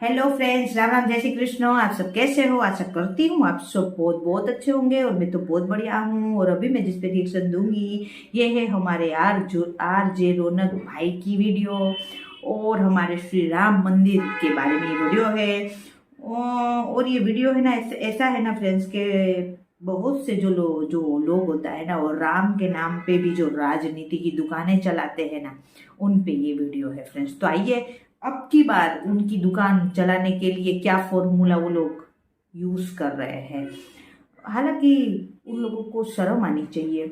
Hello friends, Ram Ram, जय श्री कृष्ण। आप सब कैसे हो? आशा करती हूँ आप सब बहुत बहुत अच्छे होंगे और मैं तो बहुत बढ़िया हूँ। और अभी मैं जिस पे रिएक्शन दूंगी ये है हमारे आर जे रौनक भाई की वीडियो और हमारे श्री राम मंदिर के बारे में ये वीडियो है। और ये वीडियो है ना, ऐसा है ना फ्रेंड्स के बहुत से जो लोग होता है ना, और राम के नाम पे भी जो राजनीति की दुकानें चलाते हैं ना, उन पे ये वीडियो है फ्रेंड्स। तो आइए, अब की बार उनकी दुकान चलाने के लिए क्या फॉर्मूला वो लोग यूज कर रहे हैं। हालांकि उन लोगों को शर्म आनी चाहिए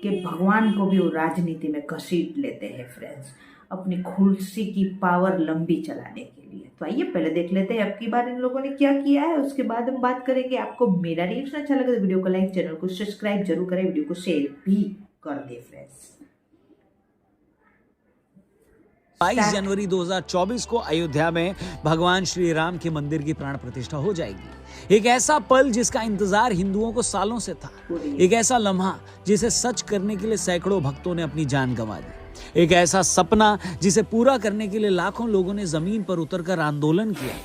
कि भगवान को भी वो राजनीति में घसीट लेते हैं फ्रेंड्स, अपनी कुर्सी की पावर लंबी चलाने के लिए। तो आइए पहले देख लेते हैं अब की बार इन लोगों ने क्या किया है, उसके बाद हम बात करेंगे। आपको मेरा रिएक्शन अच्छा लगे तो वीडियो को लाइक, चैनल को सब्सक्राइब जरूर करें, वीडियो को शेयर भी कर दे फ्रेंड्स। 22 जनवरी 2024 को अयोध्या में भगवान श्री राम के मंदिर की प्राण प्रतिष्ठा हो जाएगी। एक ऐसा पल जिसका इंतजार हिंदुओं को सालों से था, एक ऐसा लम्हा जिसे सच करने के लिए सैकड़ों भक्तों ने अपनी जान गंवा दी, एक ऐसा सपना जिसे पूरा करने के लिए लाखों लोगों ने जमीन पर उतरकर आंदोलन किया,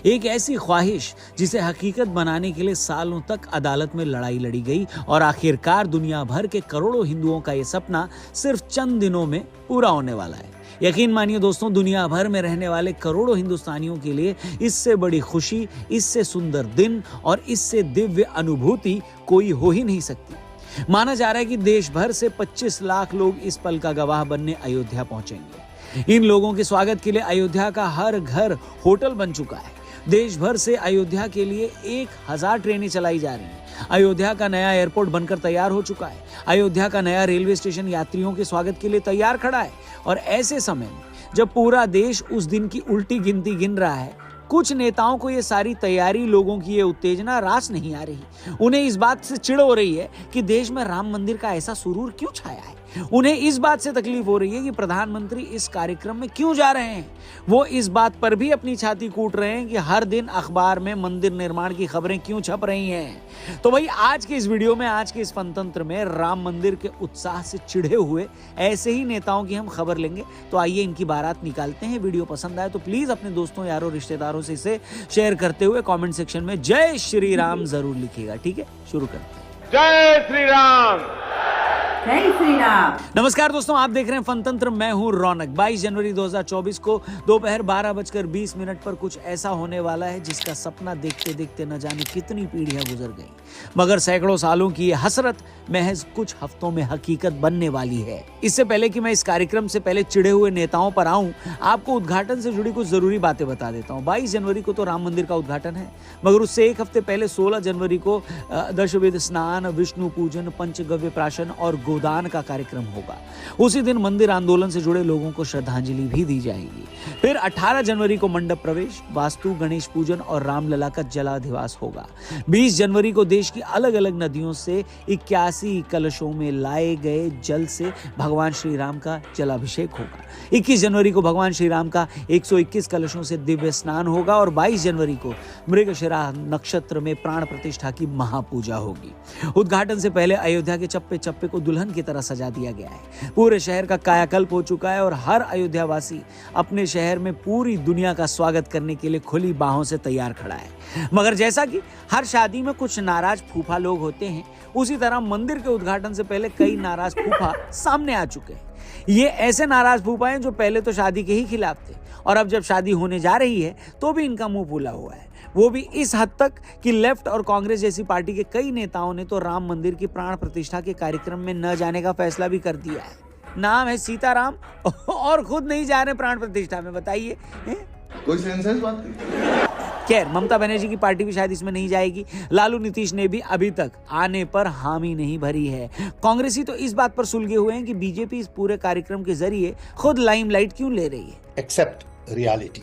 एक ऐसी ख्वाहिश जिसे हकीकत बनाने के लिए सालों तक अदालत में लड़ाई लड़ी गई और आखिरकार दुनिया भर के करोड़ों हिंदुओं का यह सपना सिर्फ चंद दिनों में पूरा होने वाला है। यकीन मानिए दोस्तों, दुनिया भर में रहने वाले करोड़ों हिंदुस्तानियों के लिए इससे बड़ी खुशी, इससे सुंदर दिन और इससे दिव्य अनुभूति कोई हो ही नहीं सकती। माना जा रहा है कि देश भर से 25 लाख लोग इस पल का गवाह बनने अयोध्या पहुंचेंगे। इन लोगों के स्वागत के लिए अयोध्या का हर घर होटल बन चुका है। देश भर से अयोध्या के लिए 1000 ट्रेनें चलाई जा रही हैं। अयोध्या का नया एयरपोर्ट बनकर तैयार हो चुका है। अयोध्या का नया रेलवे स्टेशन यात्रियों के स्वागत के लिए तैयार खड़ा है। और ऐसे समय में जब पूरा देश उस दिन की उल्टी गिनती गिन रहा है, कुछ नेताओं को ये सारी तैयारी, लोगों की ये उत्तेजना रास नहीं आ रही। उन्हें इस बात से चिढ़ हो रही है कि देश में राम मंदिर का ऐसा सुरूर क्यों छाया है। उन्हें इस बात से तकलीफ हो रही है कि प्रधानमंत्री इस कार्यक्रम में क्यों जा रहे हैं। वो इस बात पर भी अपनी छाती कूट रहे हैं कि हर दिन अखबार में मंदिर निर्माण की खबरें क्यों छप रही हैं। तो भाई आज के इस वीडियो में, आज के इस फनतंत्र में राम मंदिर के उत्साह से चिढ़े हुए ऐसे ही नेताओं की हम खबर लेंगे। तो आइए इनकी बारात निकालते हैं। वीडियो पसंद आए तो प्लीज अपने दोस्तों, यारों, रिश्तेदारों से इसे शेयर करते हुए कमेंट सेक्शन में जय श्री राम जरूर लिखिएगा। ठीक है, शुरू करते हैं। जय श्री राम। जय श्री राम। नमस्कार दोस्तों, आप देख रहे हैं फनतंत्र, मैं हूं रौनक। 22 जनवरी 2024 को दोपहर 12:20 पर कुछ ऐसा होने वाला है जिसका सपना देखते देखते न जाने कितनी पीढ़ियां गुजर गई, मगर सैकड़ों सालों की यह हसरत महज कुछ हफ्तों में हकीकत बनने वाली है। इससे पहले कि मैं इस कार्यक्रम से पहले चिढ़े हुए नेताओं पर आऊं, आपको उद्घाटन से जुड़ी कुछ जरूरी बातें बता देता हूं। 22 जनवरी को तो राम मंदिर का उद्घाटन है, मगर उससे एक हफ्ते पहले 16 जनवरी को दशवेद स्नान, विष्णु पूजन, पंचगव्य प्राशन और गोदान का कार्यक्रम होगा। उसी दिन मंदिर आंदोलन से जुड़े लोगों को श्रद्धांजलि भी दी जाएगी। फिर 18 जनवरी को मंडप प्रवेश, वास्तु, गणेश पूजन और रामलला का जलाधिवास होगा। 20 जनवरी को देश की अलग अलग नदियों से 81 कलशों में लाए गए जल से भगवान श्री राम का जलाभिषेक होगा। 21 जनवरी को भगवान श्री राम का 121 कलशों से दिव्य स्नान होगा और 22 जनवरी को मृगशिरा नक्षत्र में प्राण प्रतिष्ठा की महापूजा होगी। उद्घाटन से पहले अयोध्या के चप्पे चप्पे को दुल्हन की तरह सजा दिया गया है। पूरे शहर का कायाकल्प हो चुका है और हर अयोध्यावासी अपने शहर में पूरी दुनिया का स्वागत करने के लिए खुली बाहों से तैयार खड़ा है। मगर जैसा कि हर शादी में कुछ नाराज फूफा लोग होते हैं, उसी तरह मंदिर के उद्घाटन से पहले कई नाराज फूफा सामने आ चुके हैं। ये ऐसे नाराज फूफा हैं जो पहले तो शादी के ही खिलाफ थे और अब जब शादी होने जा रही है तो भी इनका मुंह फूला हुआ है। वो भी इस हद तक कि लेफ्ट और कांग्रेस जैसी पार्टी के कई नेताओं ने तो राम मंदिर की प्राण प्रतिष्ठा के कार्यक्रम में न जाने का फैसला भी कर दिया है। नाम है सीताराम और खुद नहीं जा रहे प्राण प्रतिष्ठा में। बताइए, कोई सेंस बात नहीं। खैर, ममता बनर्जी की पार्टी भी शायद इसमें नहीं जाएगी। लालू नीतीश ने भी अभी तक आने पर हामी नहीं भरी है। कांग्रेसी तो इस बात पर सुलगे हुए हैं कि बीजेपी इस पूरे कार्यक्रम के जरिए खुद लाइमलाइट क्यों ले रही है। Accept reality.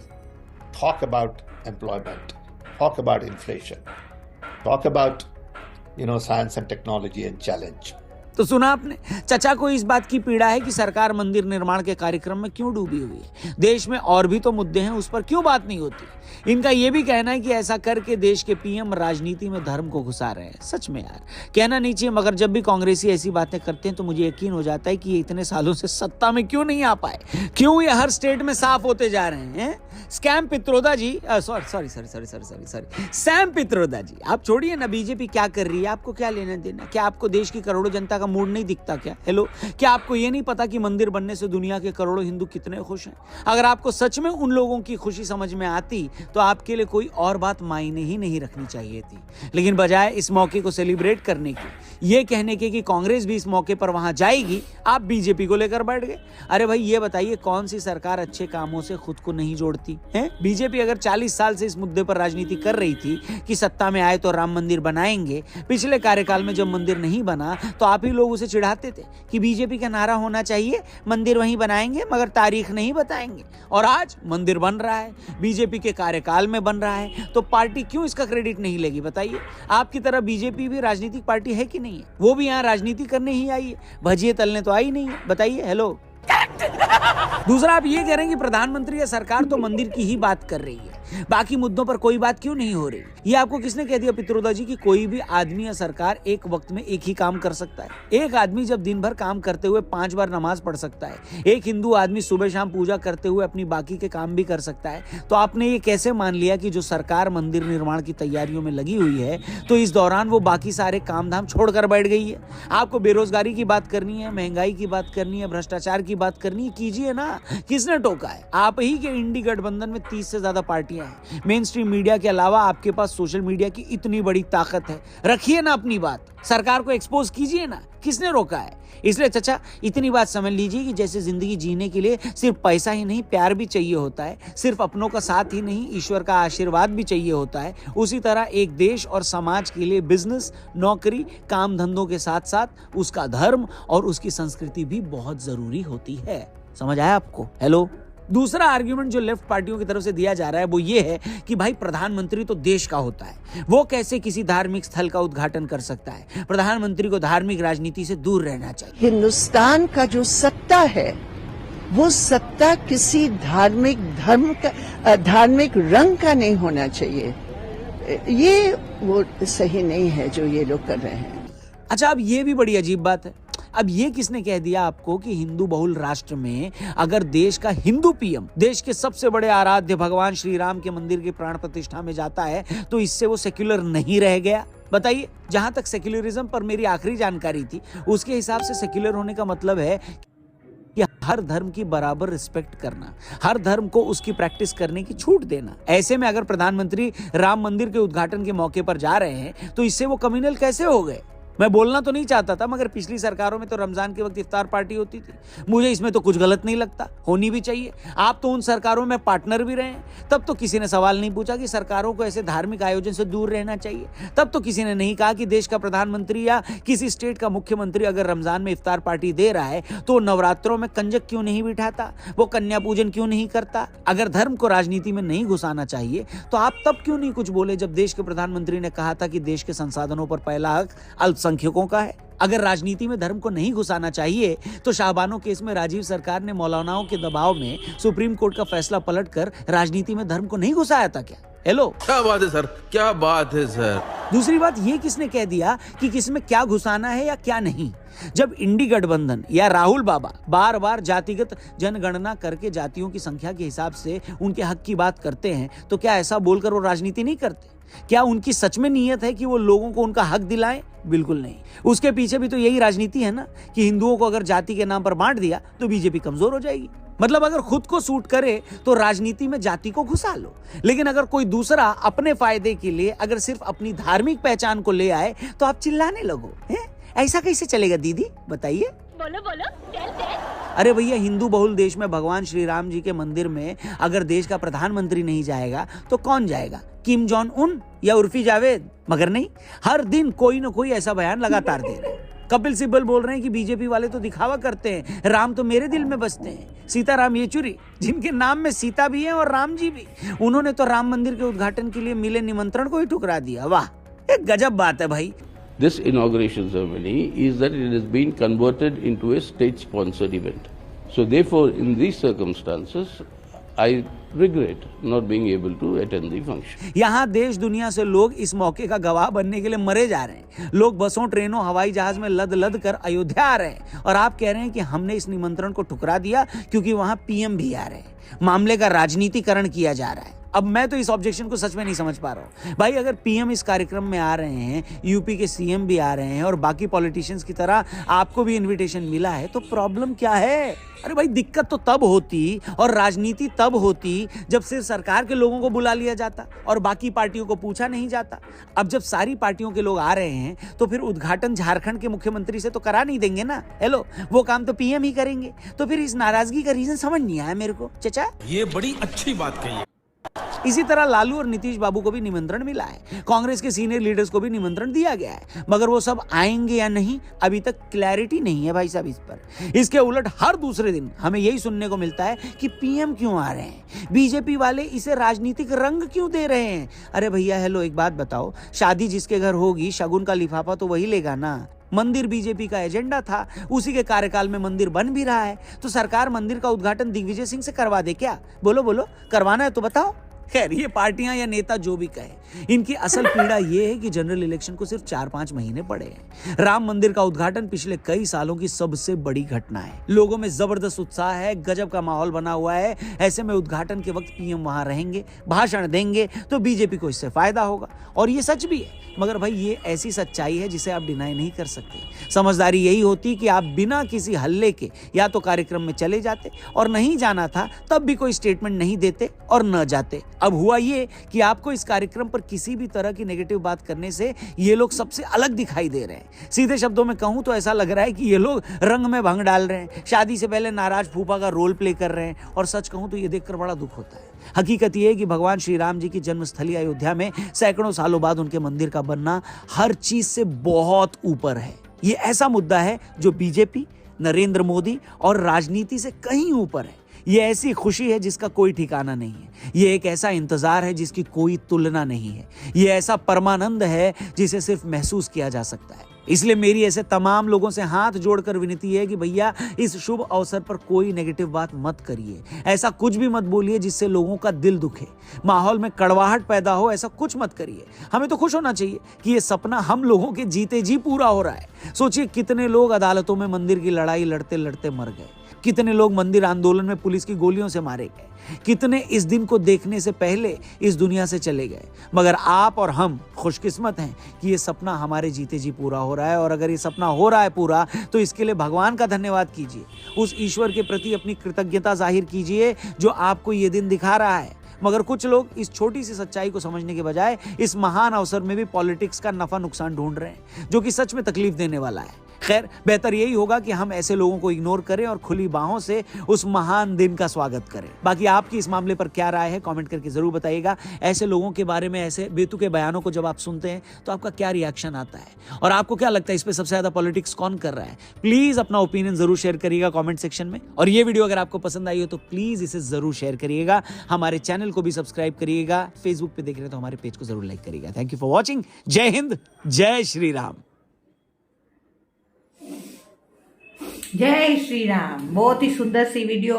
Talk about employment. Talk about inflation. Talk about, science and technology and challenge. तो सुना आपने, चचा को इस बात की पीड़ा है कि सरकार मंदिर निर्माण के कार्यक्रम में क्यों डूबी हुई है। देश में और भी तो मुद्दे हैं, उस पर क्यों बात नहीं होती। इनका यह भी कहना है कि ऐसा करके देश के पीएम राजनीति में धर्म को घुसा रहे हैं। सच में यार कहना नहीं चाहिए, मगर जब भी कांग्रेसी ऐसी बातें करते हैं तो मुझे यकीन हो जाता है कि ये इतने सालों से सत्ता में क्यों नहीं आ पाए, क्यों ये हर स्टेट में साफ होते जा रहे हैं। स्कैम पित्रोदा जी, सॉरी सैम पित्रोदा जी, आप छोड़िए ना, बीजेपी क्या कर रही है आपको क्या लेना देना। क्या आपको देश की करोड़ों जनता का मूड नहीं दिखता क्या? हेलो, क्या आपको ये नहीं पता कि मंदिर बनने से दुनिया के करोड़ों हिंदू कितने खुश हैं? अगर आपको सच में उन लोगों की खुशी समझ में आती तो आपके लिए कोई और बात मायने ही नहीं रखनी चाहिए थी। लेकिन बजाय इस मौके को सेलिब्रेट करने की, ये कहने के कि कांग्रेस भी इस मौके पर वहां जाएगी, आप बीजेपी को लेकर बैठ गए। अरे भाई ये बताइए, कौन सी सरकार अच्छे कामों से खुद को नहीं जोड़ती है? बीजेपी अगर 40 साल से इस मुद्दे पर राजनीति कर रही थी कि सत्ता में आए तो राम मंदिर बनाएंगे, पिछले कार्यकाल में जब मंदिर नहीं बना तो आप ही लोग उसे चिढ़ाते थे कि बीजेपी का नारा होना चाहिए मंदिर वहीं बनाएंगे मगर तारीख नहीं बताएंगे। और आज मंदिर बन रहा है, बीजेपी के कार्यकाल में बन रहा है, तो पार्टी क्यों इसका क्रेडिट नहीं लेगी बताइए? आपकी तरह बीजेपी भी राजनीतिक पार्टी है कि नहीं है? वो भी यहाँ राजनीति करने ही आई है, भजिए तलने तो आई नहीं है। बताइए। हेलो। दूसरा, आप ये कह रहे हैं कि प्रधानमंत्री या सरकार तो मंदिर की ही बात कर रही है, बाकी मुद्दों पर कोई बात क्यों नहीं हो रही? ये आपको किसने कह दिया पित्रोदा जी कि कोई भी आदमी या सरकार एक वक्त में एक ही काम कर सकता है? एक आदमी जब दिन भर काम करते हुए 5 बार नमाज पढ़ सकता है, एक हिंदू आदमी सुबह शाम पूजा करते हुए अपनी बाकी के काम भी कर सकता है, तो आपने ये कैसे मान लिया कि जो सरकार मंदिर निर्माण की तैयारियों में लगी हुई है तो इस दौरान वो बाकी सारे काम धाम छोड़कर बैठ गई है? आपको बेरोजगारी की बात करनी है, महंगाई की बात करनी है, भ्रष्टाचार की बात करनी है, कीजिए ना। किसने टोका है? आप ही के इंडी गठबंधन में 30 से ज्यादा पार्टियां हैं। मेन स्ट्रीम मीडिया के अलावा आपके पास सोशल मीडिया की इतनी बड़ी ताकत है, रखिए ना अपनी बात, सरकार को एक्सपोज कीजिए ना। किसने रोका है? इसलिए चचा इतनी बात समझ लीजिए कि जैसे जिंदगी जीने के लिए सिर्फ पैसा ही नहीं प्यार भी चाहिए होता है, सिर्फ अपनों का साथ ही नहीं ईश्वर का आशीर्वाद भी चाहिए होता है, उसी तरह एक देश और समाज के लिए बिजनेस, नौकरी, काम धंधों के साथ साथ उसका धर्म और उसकी संस्कृति भी बहुत जरूरी होती है। समझ आया आपको? हेलो। दूसरा आर्ग्यूमेंट जो लेफ्ट पार्टियों की तरफ से दिया जा रहा है वो ये है कि भाई प्रधानमंत्री तो देश का होता है, वो कैसे किसी धार्मिक स्थल का उद्घाटन कर सकता है? प्रधानमंत्री को धार्मिक राजनीति से दूर रहना चाहिए। हिंदुस्तान का जो सत्ता है वो सत्ता किसी धार्मिक धर्म का, धार्मिक रंग का नहीं होना चाहिए। ये वो सही नहीं है जो ये लोग कर रहे हैं। अच्छा, अब ये भी बड़ी अजीब बात है। अब ये किसने कह दिया आपको कि हिंदू बहुल राष्ट्र में अगर देश का हिंदू पीएम देश के सबसे बड़े आराध्य भगवान श्री राम के मंदिर की प्राण प्रतिष्ठा में जाता है तो इससे वो सेक्युलर नहीं रह गया? बताइए। जहां तक सेक्युलरिज्म पर मेरी आखिरी जानकारी थी उसके हिसाब से सेक्युलर होने का मतलब है कि हर धर्म की बराबर रिस्पेक्ट करना, हर धर्म को उसकी प्रैक्टिस करने की छूट देना। ऐसे में अगर प्रधानमंत्री राम मंदिर के उद्घाटन के मौके पर जा रहे हैं तो इससे वो कम्युनल कैसे हो गए? मैं बोलना तो नहीं चाहता था मगर पिछली सरकारों में तो रमजान के वक्त इफ्तार पार्टी होती थी। मुझे इसमें तो कुछ गलत नहीं लगता, होनी भी चाहिए। आप तो उन सरकारों में पार्टनर भी रहे हैं, तब तो किसी ने सवाल नहीं पूछा कि सरकारों को ऐसे धार्मिक आयोजन से दूर रहना चाहिए। तब तो किसी ने नहीं कहा कि देश का प्रधानमंत्री या किसी स्टेट का मुख्यमंत्री अगर रमजान में इफ्तार पार्टी दे रहा है तो नवरात्रों में कंजक क्यों नहीं बिठाता, वो कन्या पूजन क्यों नहीं करता? अगर धर्म को राजनीति में नहीं घुसाना चाहिए तो आप तब क्यों नहीं कुछ बोले जब देश के प्रधानमंत्री ने कहा था कि देश के संसाधनों पर पहला हक अल्पसंख्यकों का है? अगर राजनीति में धर्म को नहीं घुसाना चाहिए तो शाहबानो केस में राजीव सरकार ने मौलानाओं के दबाव में सुप्रीम कोर्ट का फैसला पलटकर राजनीति में धर्म को नहीं घुसाया था क्या? हेलो, क्या बात है सर, क्या बात है सर। दूसरी बात, ये किसने कह दिया कि किसमें क्या घुसाना है या क्या नहीं? जब इंडी गठबंधन या राहुल बाबा बार बार जातिगत जनगणना करके जातियों की संख्या के हिसाब से उनके हक की बात करते हैं तो क्या ऐसा बोलकर वो राजनीति नहीं करते? क्या उनकी सच में नीयत है कि वो लोगों को उनका हक दिलाएं? बिल्कुल नहीं। उसके पीछे भी तो यही राजनीति है ना कि हिंदुओं को अगर जाति के नाम पर बांट दिया तो बीजेपी कमजोर हो जाएगी। मतलब अगर खुद को सूट करे तो राजनीति में जाति को घुसा लो, लेकिन अगर कोई दूसरा अपने फायदे के लिए अगर सिर्फ अपनी धार्मिक पहचान को ले आए तो आप चिल्लाने लगो। ऐसा कैसे चलेगा दीदी? बताइए। बोलो बोलो, चल चल। अरे भैया, हिंदू बहुल देश में भगवान श्री राम जी के मंदिर में अगर देश का प्रधानमंत्री नहीं जाएगा तो कौन जाएगा? किम जॉन उन या उर्फी जावेद? मगर नहीं, हर दिन कोई ना कोई ऐसा बयान लगातार दे रहे हैं। कपिल सिब्बल बोल रहे हैं कि बीजेपी वाले तो दिखावा करते हैं, राम तो मेरे दिल में बसते हैं। सीताराम येचुरी, जिनके नाम में सीता भी है और राम जी भी, उन्होंने तो राम मंदिर के उद्घाटन के लिए मिले निमंत्रण को ही ठुकरा दिया। वाह, एक गजब बात है भाई। this inauguration ceremony is that it has been converted into a state-sponsored event. So therefore, in these circumstances, I regret not being able to attend the function. यहाँ देश दुनिया से लोग इस मौके का गवाह बनने के लिए मरे जा रहे हैं। लोग बसों, ट्रेनों, हवाई जहाज में लद लद कर अयोध्या आ रहे हैं और आप कह रहे हैं कि हमने इस निमंत्रण को ठुकरा दिया क्योंकि वहां पीएम भी आ रहे हैं। मामले का राजनीतिकरण किया जा रहा है। अब मैं तो इस ऑब्जेक्शन को सच में नहीं समझ पा रहा हूं। भाई, अगर पीएम इस कार्यक्रम में आ रहे हैं, यूपी के सीएम भी आ रहे हैं और बाकी पॉलिटिशियंस की तरह आपको भी इनविटेशन मिला है, तो प्रॉब्लम क्या है? अरे भाई, दिक्कत तो तब होती और राजनीति तब होती जब सिर्फ सरकार के लोगों को बुला लिया जाता और बाकी पार्टियों को पूछा नहीं जाता। अब जब सारी पार्टियों के लोग आ रहे हैं तो फिर उद्घाटन झारखंड के मुख्यमंत्री से तो करा नहीं देंगे ना। हेलो, वो काम तो पीएम ही करेंगे। तो फिर इस नाराजगी का रीजन समझ नहीं आया मेरे को। चचा, ये बड़ी अच्छी बात कही। इसी तरह लालू और नीतीश बाबू को भी निमंत्रण मिला है। कांग्रेस के सीनियर लीडर्स को भी निमंत्रण दिया गया है, मगर वो सब आएंगे या नहीं, अभी तक क्लैरिटी नहीं है भाई साहब इस पर। इसके उलट हर दूसरे दिन हमें यही सुनने को मिलता है कि पीएम क्यों आ रहे हैं, बीजेपी वाले इसे राजनीतिक रंग क्यों दे रहे हैं। अरे भैया, हेलो, एक बात बताओ, शादी जिसके घर होगी, शगुन का लिफाफा तो वही लेगा ना। मंदिर बीजेपी का एजेंडा था, उसी के कार्यकाल में मंदिर बन भी रहा है, तो सरकार मंदिर का उद्घाटन दिग्विजय सिंह से करवा दे क्या? बोलो बोलो, करवाना है तो बताओ। खैर, ये पार्टियां या नेता जो भी कहे, इनकी असल पीड़ा ये है कि जनरल इलेक्शन को सिर्फ 4-5 महीने पड़े हैं। राम मंदिर का उद्घाटन पिछले कई सालों की सबसे बड़ी घटना है। लोगों में जबरदस्त उत्साह है, गजब का माहौल बना हुआ है। ऐसे में उद्घाटन के वक्त पीएम वहां रहेंगे, भाषण देंगे, तो बीजेपी को इससे फायदा होगा। और ये सच भी है, मगर भाई ये ऐसी सच्चाई है जिसे आप डिनाई नहीं कर सकते। समझदारी यही होती कि आप बिना किसी हल्ले के या तो कार्यक्रम में चले जाते, और नहीं जाना था तब भी कोई स्टेटमेंट नहीं देते और न जाते। अब हुआ ये कि आपको इस कार्यक्रम पर किसी भी तरह की नेगेटिव बात करने से ये लोग सबसे अलग दिखाई दे रहे हैं। सीधे शब्दों में कहूं तो ऐसा लग रहा है कि ये लोग रंग में भंग डाल रहे हैं, शादी से पहले नाराज फूफा का रोल प्ले कर रहे हैं। और सच कहूं तो ये देखकर बड़ा दुख होता है। हकीकत ये है कि भगवान श्री राम जी की जन्मस्थली अयोध्या में सैकड़ों सालों बाद उनके मंदिर का बनना हर चीज से बहुत ऊपर है। ये ऐसा मुद्दा है जो बीजेपी, नरेंद्र मोदी और राजनीति से कहीं ऊपर है। ये ऐसी खुशी है जिसका कोई ठिकाना नहीं है। ये एक ऐसा इंतजार है जिसकी कोई तुलना नहीं है। ये ऐसा परमानंद है जिसे सिर्फ महसूस किया जा सकता है। इसलिए मेरी ऐसे तमाम लोगों से हाथ जोड़कर विनती है कि भैया, इस शुभ अवसर पर कोई नेगेटिव बात मत करिए। ऐसा कुछ भी मत बोलिए जिससे लोगों का दिल दुखे, माहौल में कड़वाहट पैदा हो। ऐसा कुछ मत करिए। हमें तो खुश होना चाहिए कि ये सपना हम लोगों के जीते जी पूरा हो रहा है। सोचिए, कितने लोग अदालतों में मंदिर की लड़ाई लड़ते लड़ते मर गए, कितने लोग मंदिर आंदोलन में पुलिस की गोलियों से मारे गए, कितने इस दिन को देखने से पहले इस दुनिया से चले गए। मगर आप और हम खुशकिस्मत हैं कि ये सपना हमारे जीते जी पूरा हो रहा है। और अगर ये सपना हो रहा है पूरा, तो इसके लिए भगवान का धन्यवाद कीजिए। उस ईश्वर के प्रति अपनी कृतज्ञता जाहिर कीजिए जो आपको ये दिन दिखा रहा है। मगर कुछ लोग इस छोटी सी सच्चाई को समझने के बजाय इस महान अवसर में भी पॉलिटिक्स का नफा नुकसान ढूंढ रहे हैं, जो कि सच में तकलीफ देने वाला है। खैर, बेहतर यही होगा कि हम ऐसे लोगों को इग्नोर करें और खुली बाहों से उस महान दिन का स्वागत करें। बाकी आपकी इस मामले पर क्या राय है, कमेंट करके जरूर बताइएगा। ऐसे लोगों के बारे में, ऐसे बेतुके बयानों को जब आप सुनते हैं तो आपका क्या रिएक्शन आता है, और आपको क्या लगता है इस पे सबसे ज्यादा पॉलिटिक्स कौन कर रहा है? प्लीज अपना ओपिनियन जरूर शेयर करिएगा कमेंट सेक्शन में। और ये वीडियो अगर आपको पसंद आई हो तो प्लीज इसे जरूर शेयर करिएगा। हमारे चैनल को भी सब्सक्राइब करिएगा। फेसबुक पे देख रहे हैं तो हमारे पेज को जरूर लाइक करिएगा। Thank you for watching. जय हिंद, जय श्री राम। जय श्री राम। बहुत ही सुंदर सी वीडियो।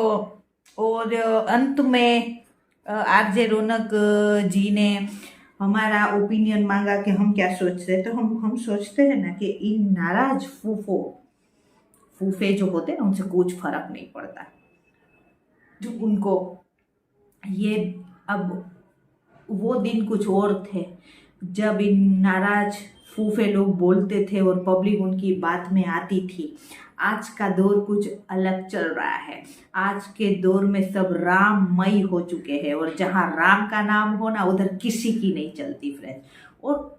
और अंत में आरजे रौनक जी ने हमारा ओपिनियन मांगा कि हम क्या सोचते हैं। तो हम सोचते हैं ना कि इन नाराज फूफे जो होते हैं ना, उनसे कुछ फर्क नहीं पड़ता। जो उनको ये, अब वो दिन कुछ और थे जब इन नाराज फूफे लोग बोलते थे और पब्लिक उनकी बात में आती थी। आज का दौर कुछ अलग चल रहा है। आज के दौर में सब राममय हो चुके हैं, और जहाँ राम का नाम हो ना, उधर किसी की नहीं चलती फ्रेंड्स। और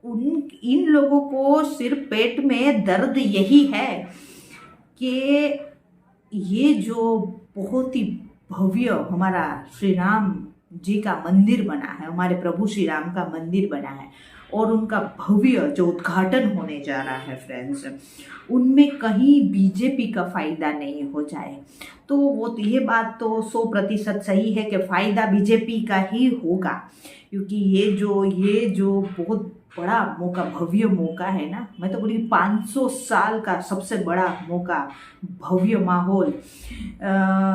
इन लोगों को सिर्फ पेट में दर्द यही है कि ये जो बहुत ही भव्य हमारा श्री राम जी का मंदिर बना है, हमारे प्रभु श्री राम का मंदिर बना है, और उनका भव्य जो उद्घाटन होने जा रहा है फ्रेंड्स, उनमें कहीं बीजेपी का फायदा नहीं हो जाए। तो वो तो ये बात तो 100% सही है कि फायदा बीजेपी का ही होगा, क्योंकि ये जो बहुत बड़ा मौका, भव्य मौका है ना, मैं तो बोली 500 साल का सबसे बड़ा मौका, भव्य माहौल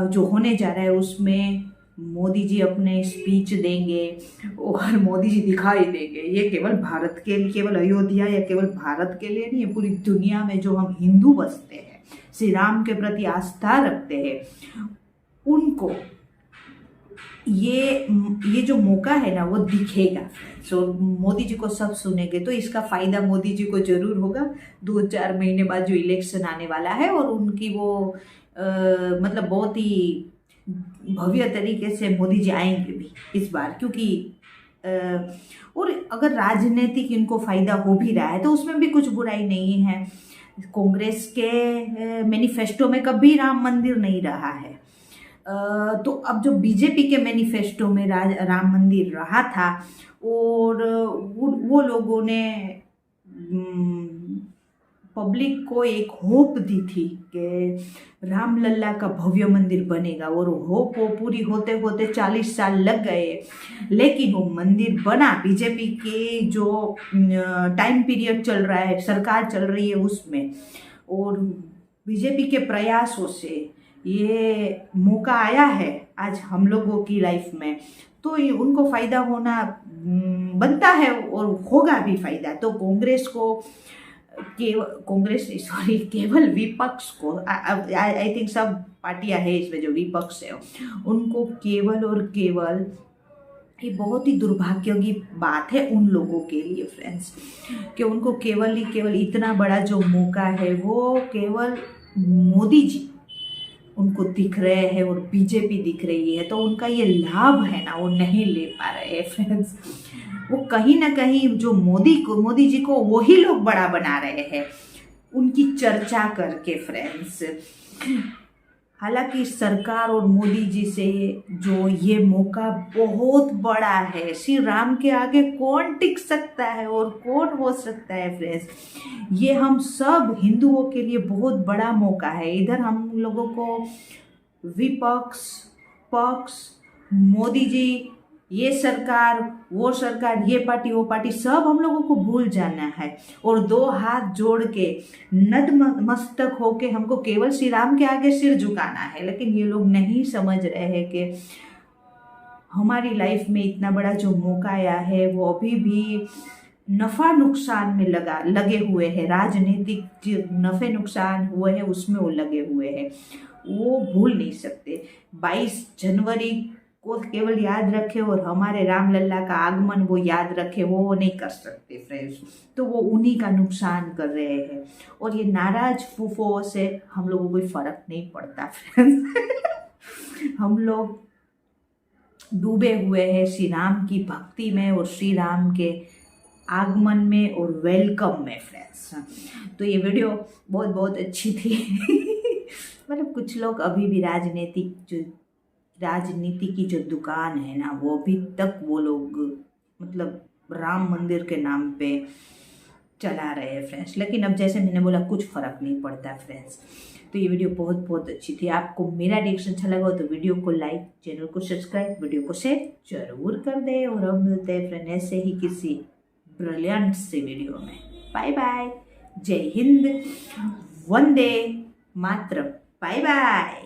जो होने जा रहा है, उसमें मोदी जी अपने स्पीच देंगे और मोदी जी दिखाई देंगे। ये केवल भारत के लिए, केवल अयोध्या या केवल भारत के लिए नहीं है, पूरी दुनिया में जो हम हिंदू बसते हैं, श्री राम के प्रति आस्था रखते हैं, उनको ये जो मौका है ना वो दिखेगा। सो मोदी जी को सब सुनेंगे, तो इसका फ़ायदा मोदी जी को ज़रूर होगा। 2-4 महीने बाद जो इलेक्शन आने वाला है, और उनकी वो मतलब बहुत ही भव्य तरीके से मोदी जी आएंगे भी इस बार, क्योंकि और अगर राजनीतिक इनको फ़ायदा हो भी रहा है तो उसमें भी कुछ बुराई नहीं है। कांग्रेस के मैनिफेस्टो में कभी राम मंदिर नहीं रहा है, तो अब जो बीजेपी के मैनिफेस्टो में राम मंदिर रहा था, और वो लोगों ने पब्लिक को एक होप दी थी कि रामलला का भव्य मंदिर बनेगा, और होप वो पूरी होते होते 40 साल लग गए, लेकिन वो मंदिर बना। बीजेपी के जो टाइम पीरियड चल रहा है, सरकार चल रही है उसमें, और बीजेपी के प्रयासों से ये मौका आया है आज हम लोगों की लाइफ में, तो ये उनको फ़ायदा होना बनता है और होगा भी फ़ायदा। तो केवल विपक्ष को, आई थिंक सब पार्टियां है इसमें जो विपक्ष है, उनको केवल और केवल, ये बहुत ही दुर्भाग्य की बात है उन लोगों के लिए फ्रेंड्स, कि उनको केवल ही केवल इतना बड़ा जो मौका है वो केवल मोदी जी उनको दिख रहे हैं और बीजेपी दिख रही है, तो उनका ये लाभ है ना वो नहीं ले पा रहे हैं फ्रेंड्स। वो कहीं ना कहीं जो मोदी जी को वही लोग बड़ा बना रहे हैं उनकी चर्चा करके फ्रेंड्स। हालांकि सरकार और मोदी जी से जो ये मौका बहुत बड़ा है, श्री राम के आगे कौन टिक सकता है और कौन हो सकता है फ्रेंड्स, ये हम सब हिंदुओं के लिए बहुत बड़ा मौका है। इधर हम लोगों को विपक्ष, पक्ष, मोदी जी, ये सरकार, वो सरकार, ये पार्टी, वो पार्टी, सब हम लोगों को भूल जाना है और 2 हाथ जोड़ के नतमस्तक होके हमको केवल श्री राम के आगे सिर झुकाना है। लेकिन ये लोग नहीं समझ रहे हैं कि हमारी लाइफ में इतना बड़ा जो मौका आया है वो अभी भी नफ़ा नुकसान में लगे हुए हैं। राजनीतिक जो नफ़े नुकसान हुए हैं उसमें वो लगे हुए हैं, वो भूल नहीं सकते। 22 जनवरी को केवल याद रखे और हमारे रामलला का आगमन वो याद रखे, वो नहीं कर सकते फ्रेंड्स। तो वो उन्हीं का नुकसान कर रहे हैं, और ये नाराज फूफों से हम लोगों को कोई फर्क नहीं पड़ता फ्रेंड्स। हम लोग डूबे हुए हैं श्री राम की भक्ति में और श्री राम के आगमन में और वेलकम में फ्रेंड्स। तो ये वीडियो बहुत बहुत अच्छी थी। मतलब कुछ लोग अभी भी राजनीति की जो दुकान है ना, वो अभी तक वो लोग मतलब राम मंदिर के नाम पे चला रहे हैं फ्रेंड्स। लेकिन अब जैसे मैंने बोला कुछ फ़र्क नहीं पड़ता फ्रेंड्स। तो ये वीडियो बहुत बहुत अच्छी थी। आपको मेरा रिएक्शन अच्छा लगा तो वीडियो को लाइक, चैनल को सब्सक्राइब, वीडियो को शेयर जरूर कर दे। और अब मिलते हैं फ्रेंड ऐसे ही किसी ब्रिलियंट से वीडियो में। बाय बाय, जय हिंद, वंदे मातरम, बाय बाय।